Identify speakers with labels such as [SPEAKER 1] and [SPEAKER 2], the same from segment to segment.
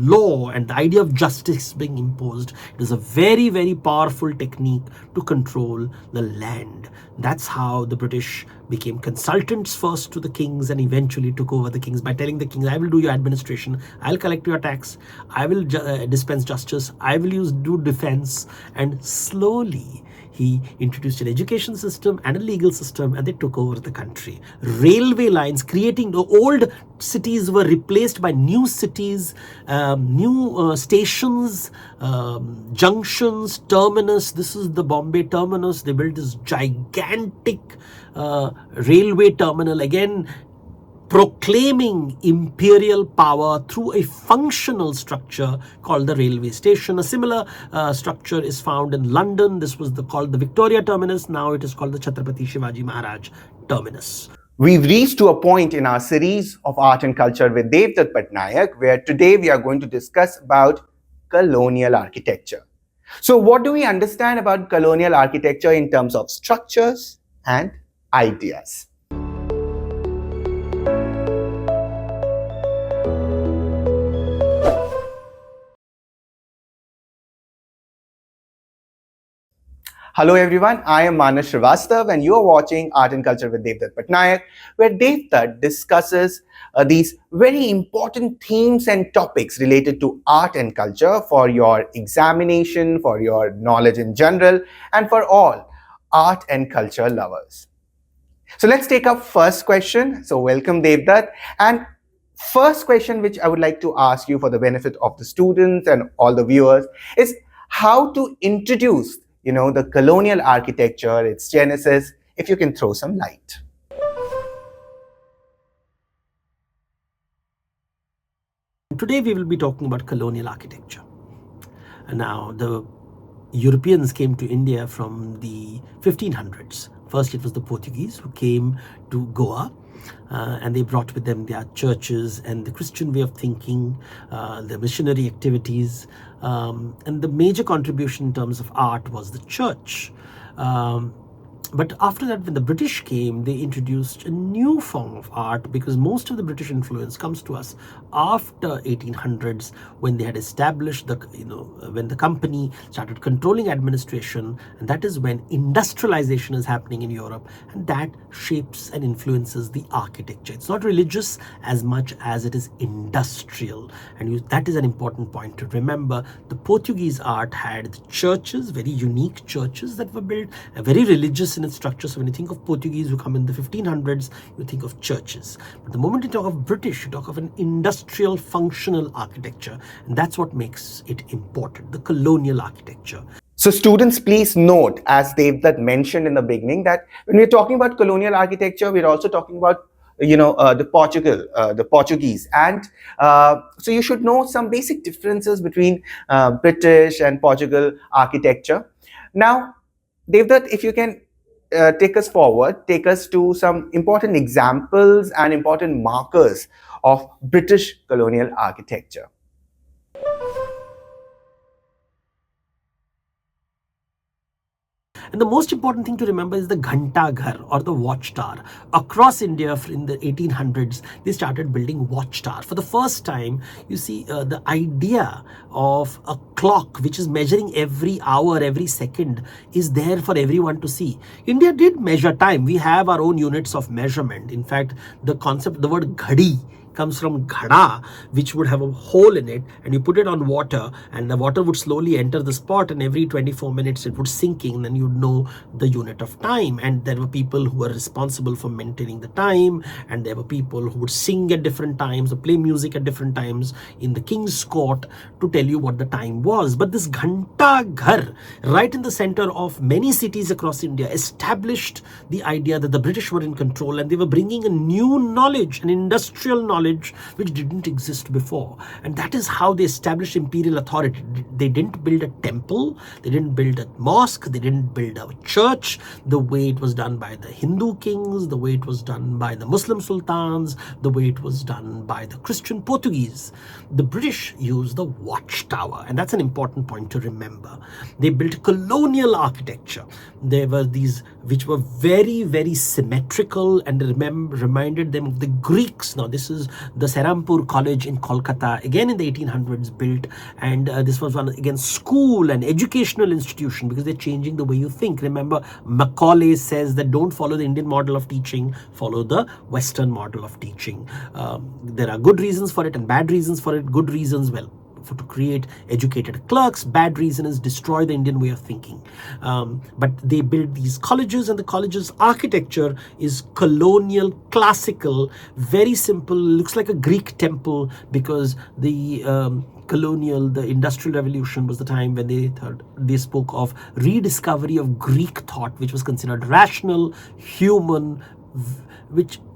[SPEAKER 1] law and the idea of justice being imposed. It is a very, very powerful technique to control the land. That's how the British became consultants first to the kings and eventually took over the kings by telling the kings, I will do your administration, I'll collect your tax, I will dispense justice, I will do defense. And slowly he introduced an education system and a legal system, and they took over the country. Railway lines, creating the old cities were replaced by new cities, new stations, junctions, terminus. This is the Bombay terminus. They built this gigantic railway terminal, again proclaiming imperial power through a functional structure called the railway station. A similar structure is found in London. This was called the Victoria terminus. Now it is called the Chhatrapati Shivaji Maharaj terminus.
[SPEAKER 2] We've reached to a point in our series of art and culture with Devdutt Pattanaik, where today we are going to discuss about colonial architecture. So what do we understand about colonial architecture in terms of structures and ideas? Hello everyone, I am Manas Srivastava and you are watching Art and Culture with Devdutt Pattanaik, where Devdutt discusses these very important themes and topics related to art and culture for your examination, for your knowledge in general, and for all art and culture lovers. So let's take up first question. So welcome Devdutt. And first question which I would like to ask you for the benefit of the students and all the viewers is how to introduce the colonial architecture, its genesis, if you can throw some light.
[SPEAKER 1] Today we will be talking about colonial architecture. And now the Europeans came to India from the 1500s. First it was the Portuguese who came to Goa. And they brought with them their churches and the Christian way of thinking, the missionary activities, and the major contribution in terms of art was the church. But after that, when the British came, they introduced a new form of art, because most of the British influence comes to us after 1800s, when they had established when the company started controlling administration, and that is when industrialization is happening in Europe, and that shapes and influences the architecture. It's not religious as much as it is industrial, and that is an important point to remember. The Portuguese art had the churches, very unique churches that were built, very religious in its structure. So when you think of Portuguese who come in the 1500s, you think of churches. But the moment you talk of British, you talk of an industrial functional architecture, and that's what makes it important, the colonial architecture.
[SPEAKER 2] So students, please note, as Devdutt mentioned in the beginning, that when we're talking about colonial architecture, we're also talking about the Portuguese, and so you should know some basic differences between British and Portugal architecture. Now Devdutt, if you can take us forward, take us to some important examples and important markers of British colonial architecture.
[SPEAKER 1] And the most important thing to remember is the Ghanta Ghar, or the watchtower. Across India in the 1800s, they started building watchtower. For the first time, you see the idea of a clock which is measuring every hour, every second, is there for everyone to see. India did measure time. We have our own units of measurement. In fact, the word ghadi comes from ghada, which would have a hole in it, and you put it on water, and the water would slowly enter the spot, and every 24 minutes it would sink in, and you'd know the unit of time. And there were people who were responsible for maintaining the time, and there were people who would sing at different times or play music at different times in the king's court to tell you what the time was. But this Ghanta Ghar, right in the center of many cities across India, established the idea that the British were in control, and they were bringing a new knowledge, an industrial knowledge which didn't exist before. And that is how they established imperial authority. They didn't build a temple, they didn't build a mosque, they didn't build a church the way it was done by the Hindu kings, the way it was done by the Muslim sultans, the way it was done by the Christian Portuguese. The British used the watchtower, and that's an important point to remember. They built colonial architecture. There were these which were very, very symmetrical and reminded them of the Greeks. Now this is was the Serampur College in Kolkata, again in the 1800s built, and this was one again school and educational institution, because they're changing the way you think. Remember, Macaulay says that don't follow the Indian model of teaching, follow the Western model of teaching. There are good reasons for it and bad reasons for it. Good reasons, well, to create educated clerks. Bad reason is destroy the Indian way of thinking. But they build these colleges, and the college's architecture is colonial, classical, very simple, looks like a Greek temple, because the the Industrial Revolution was the time when they spoke of rediscovery of Greek thought, which was considered rational, human,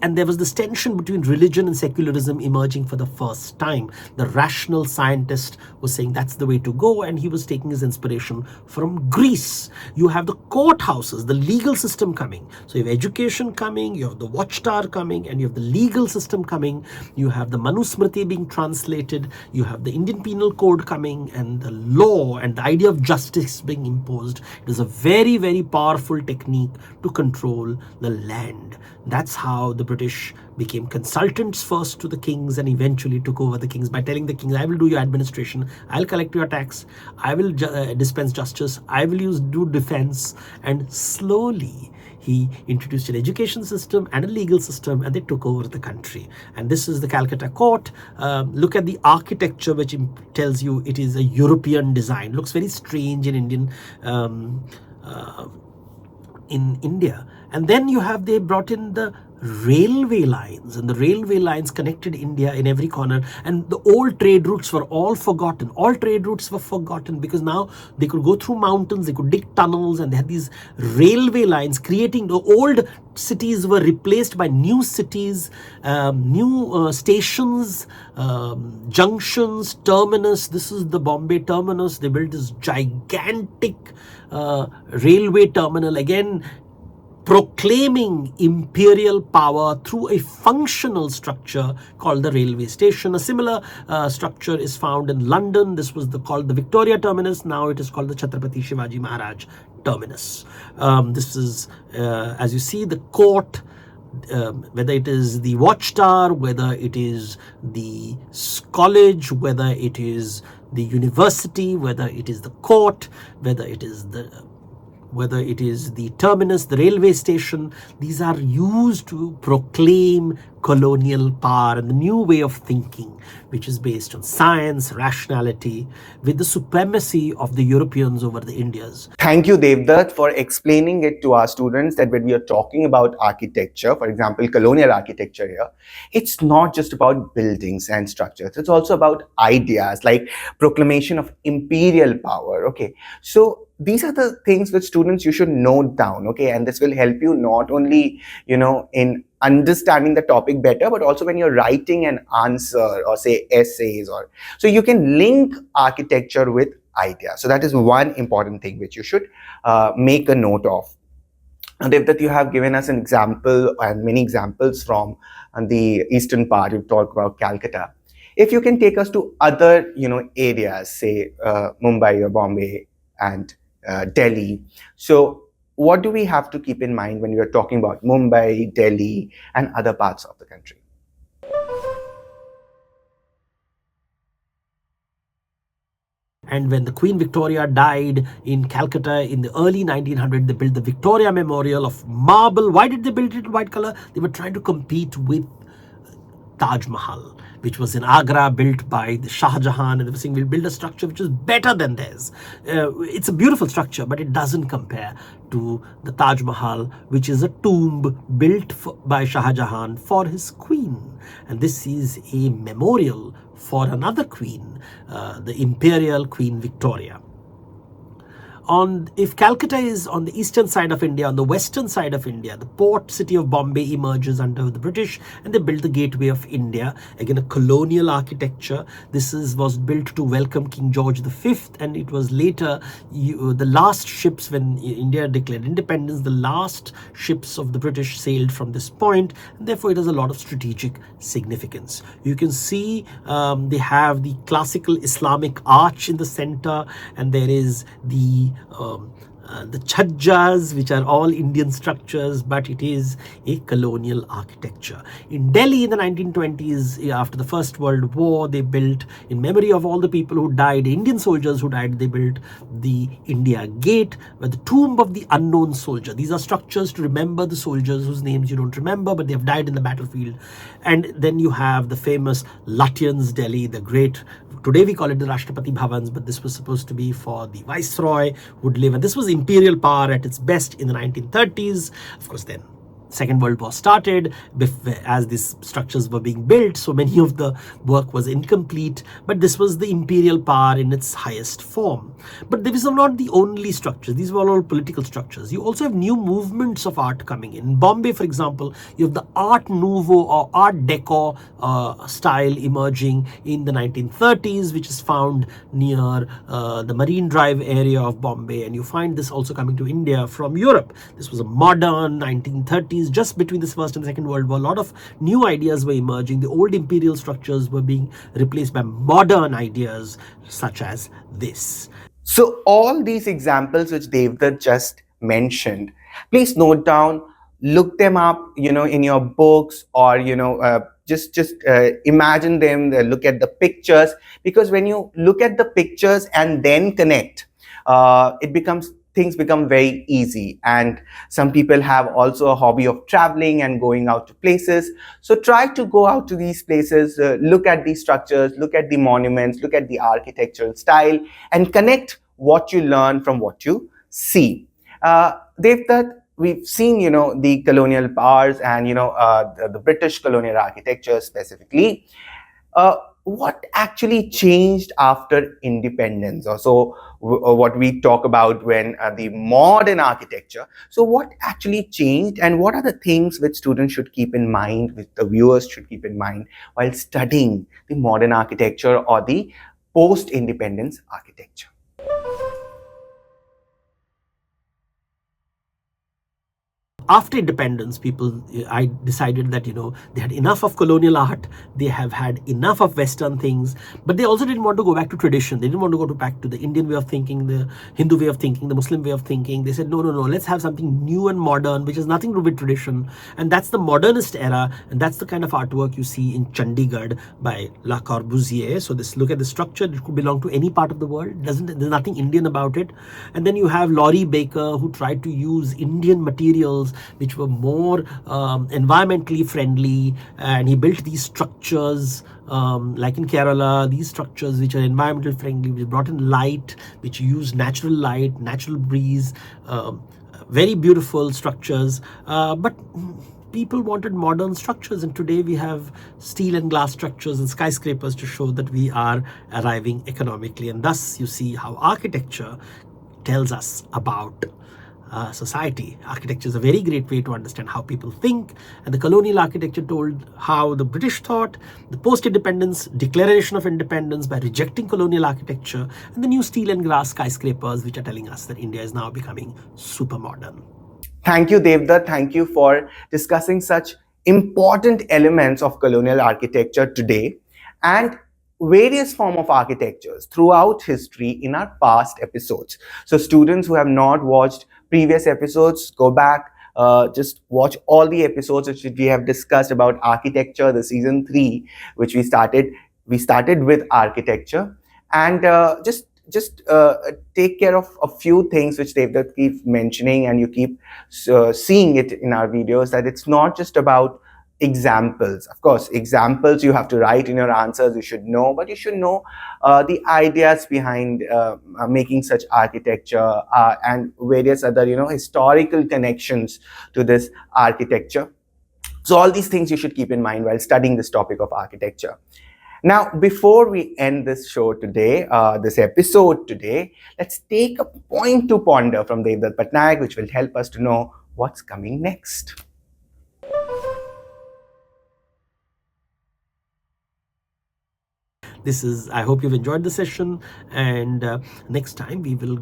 [SPEAKER 1] and there was this tension between religion and secularism emerging for the first time. The rational scientist was saying that's the way to go, and he was taking his inspiration from Greece. You have the courthouses, the legal system coming. So you have education coming, you have the watchtower coming, and you have the legal system coming. You have the Manusmriti being translated, you have the Indian Penal Code coming, and the law and the idea of justice being imposed. It is a very, very powerful technique to control the land. That's how the British became consultants first to the kings, and eventually took over the kings by telling the kings, I will do your administration, I'll collect your tax, I will dispense justice, I will do defense. And slowly he introduced an education system and a legal system, and they took over the country. And this is the Calcutta court. Look at the architecture, which tells you it is a European design. Looks very strange in India. And then they brought in the railway lines, and the railway lines connected India in every corner, and the old trade routes were all forgotten. All trade routes were forgotten because now they could go through mountains, they could dig tunnels, and they had these railway lines creating the old cities were replaced by new cities, new stations, junctions, terminus. This is the Bombay terminus. They built this gigantic railway terminal, again proclaiming imperial power through a functional structure called the railway station. A similar structure is found in London. This was called the Victoria terminus. Now it is called the Chhatrapati Shivaji Maharaj terminus. This is, as you see, the court, whether it is the watchtower, whether it is the college, whether it is the university, whether it is the court, whether it is the terminus, the railway station. These are used to proclaim colonial power and the new way of thinking, which is based on science, rationality, with the supremacy of the Europeans over the Indians.
[SPEAKER 2] Thank you, Devdutt, for explaining it to our students that when we are talking about architecture, for example, colonial architecture here, it's not just about buildings and structures. It's also about ideas like proclamation of imperial power. Okay, so these are the things which students you should note down. Okay, and this will help you not only, in understanding the topic better, but also when you're writing an answer or say essays, or so you can link architecture with ideas. So that is one important thing which you should make a note of. And that you have given us an example and many examples from the eastern part. You talk about Calcutta. If you can take us to other areas, say Mumbai or Bombay and Delhi. So what do we have to keep in mind when we are talking about Mumbai, Delhi, and other parts of the country?
[SPEAKER 1] And when the Queen Victoria died in Calcutta in the early 1900s, they built the Victoria Memorial of marble. Why did they build it in white color? They were trying to compete with Taj Mahal, which was in Agra, built by the Shah Jahan, and they were saying we'll build a structure which is better than theirs. It's a beautiful structure, but it doesn't compare to the Taj Mahal, which is a tomb built by Shah Jahan for his queen. And this is a memorial for another queen, the imperial Queen Victoria. If Calcutta is on the eastern side of India, on the western side of India, the port city of Bombay emerges under the British, and they built the Gateway of India, again a colonial architecture. This was built to welcome King George V, and it was later the last ships, when India declared independence, the last ships of the British sailed from this point, and therefore it has a lot of strategic significance. You can see they have the classical Islamic arch in the center, and there is the the chhajjas, which are all Indian structures, but it is a colonial architecture. In Delhi in the 1920s, after the First World War, they built, in memory of all the people who died, Indian soldiers who died, they built the India Gate, where the tomb of the unknown soldier. These are structures to remember the soldiers whose names you don't remember, but they have died in the battlefield. And then you have the famous Lutyens Delhi, the great, today we call it the Rashtrapati Bhavans, but this was supposed to be for the Viceroy who would live. And this was imperial power at its best in the 1930s. Of course, then Second World War started. As these structures were being built, so many of the work was incomplete, but this was the imperial power in its highest form. But these are not the only structures. These were all political structures. You also have new movements of art coming in. In Bombay, for example, you have the Art Nouveau or Art Deco style emerging in the 1930s, which is found near the Marine Drive area of Bombay, and you find this also coming to India from Europe. This was a modern 1930s, just between the First and Second World War. A lot of new ideas were emerging. The old imperial structures were being replaced by modern ideas such as this.
[SPEAKER 2] So all these examples which Devdutt just mentioned, please note down, look them up, in your books, or just imagine them, look at the pictures, because when you look at the pictures and then connect, things become very easy. And some people have also a hobby of traveling and going out to places. So try to go out to these places, look at these structures, look at the monuments, look at the architectural style, and connect what you learn from what you see. Devdutt, we've seen, the colonial powers and, the British colonial architecture specifically. What actually changed after independence? Or so what we talk about when the modern architecture. So what actually changed, and what are the things which students should keep in mind, which the viewers should keep in mind while studying the modern architecture or the post-independence architecture?
[SPEAKER 1] After independence, I decided that, they had enough of colonial art, they have had enough of Western things, but they also didn't want to go back to tradition. They didn't want to go back to the Indian way of thinking, the Hindu way of thinking, the Muslim way of thinking. They said, no, let's have something new and modern, which has nothing to do with tradition. And that's the modernist era, and that's the kind of artwork you see in Chandigarh by Le Corbusier. So look at the structure. It could belong to any part of the world. There's nothing Indian about it. And then you have Laurie Baker, who tried to use Indian materials which were more environmentally friendly, and he built these structures like in Kerala, these structures which are environmental friendly, which brought in light, which use natural light, natural breeze, very beautiful structures, but people wanted modern structures, and today we have steel and glass structures and skyscrapers to show that we are arriving economically. And thus you see how architecture tells us about society. Architecture is a very great way to understand how people think, and the colonial architecture told how the British thought, the post-independence declaration of independence by rejecting colonial architecture, and the new steel and glass skyscrapers which are telling us that India is now becoming super modern.
[SPEAKER 2] Thank you, Devdutt. Thank you for discussing such important elements of colonial architecture today, and various form of architectures throughout history in our past episodes. So students who have not watched previous episodes, go back, just watch all the episodes which we have discussed about architecture, the season 3, which we started with architecture. And just take care of a few things which Devdutt keeps mentioning, and you keep seeing it in our videos, that it's not just about examples. Of course, examples you have to write in your answers, you should know, but you should know the ideas behind making such architecture, and various other historical connections to this architecture. So all these things you should keep in mind while studying this topic of architecture. Now, before we end this show today, this episode today, let's take a point to ponder from Devdutt Pattanaik, which will help us to know what's coming next.
[SPEAKER 1] I hope you've enjoyed the session, and next time we will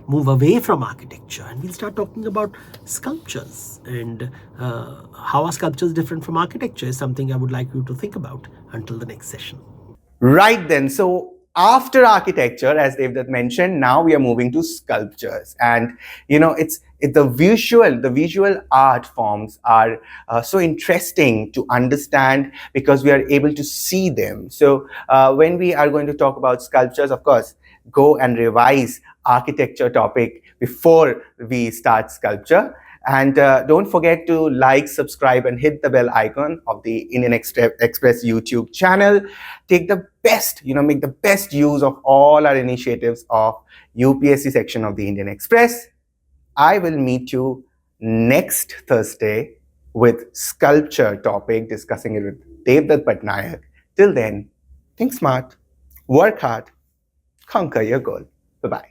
[SPEAKER 1] move away from architecture, and we'll start talking about sculptures, and how are sculptures different from architecture is something I would like you to think about until the next session.
[SPEAKER 2] Right then, so after architecture, as Devdutt mentioned, now we are moving to sculptures. And it's the visual art forms are so interesting to understand because we are able to see them. So when we are going to talk about sculptures, of course, go and revise architecture topic before we start sculpture. And don't forget to like, subscribe, and hit the bell icon of the Indian Express YouTube channel. Take the best, make the best use of all our initiatives of UPSC section of the Indian Express. I will meet you next Thursday with sculpture topic, discussing it with Devdutt Pattanaik. Till then, think smart, work hard, conquer your goal. Bye-bye.